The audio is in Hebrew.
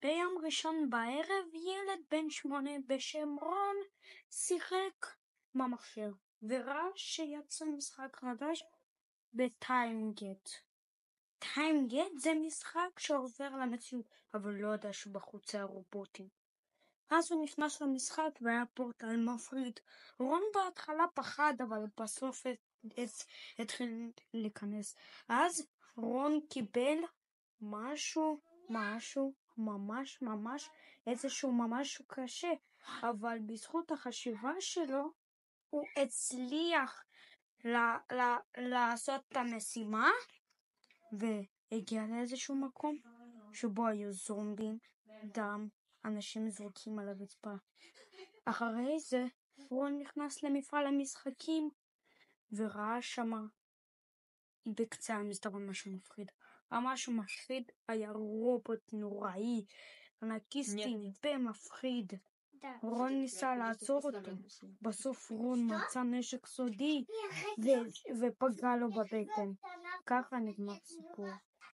ביום ראשון בערב ילד בן 8 בשם רון שיחק במחשב וראה שיצא משחק חדש בטיימגט. טיימגט זה משחק שעובר למציאות, אבל לא יודע שבחוץ הרובוטים. אז הוא נכנס למשחק והיה פורטל מפחיד. רון בהתחלה פחד, אבל בסוף התחיל להיכנס. אז רון קיבל משהו ממש איזשהו ממש קשה, אבל בזכות החשיבה שלו הוא הצליח לעשות את המשימה והגיע לאיזשהו מקום שבו היו זומבים, דם, אנשים זרוקים על הרצפה. אחרי זה רון נכנס למפעל המשחקים וראה שמה בקצה המסדרון משהו מפחיד. המשהו מפחיד היה רובוט נוראי, אנקיסטי ומפחיד. רון ניסה לעצור אותו. בסוף רון מצא נשק סודי ופגע לו בבטן. ככה נגמר סיפור.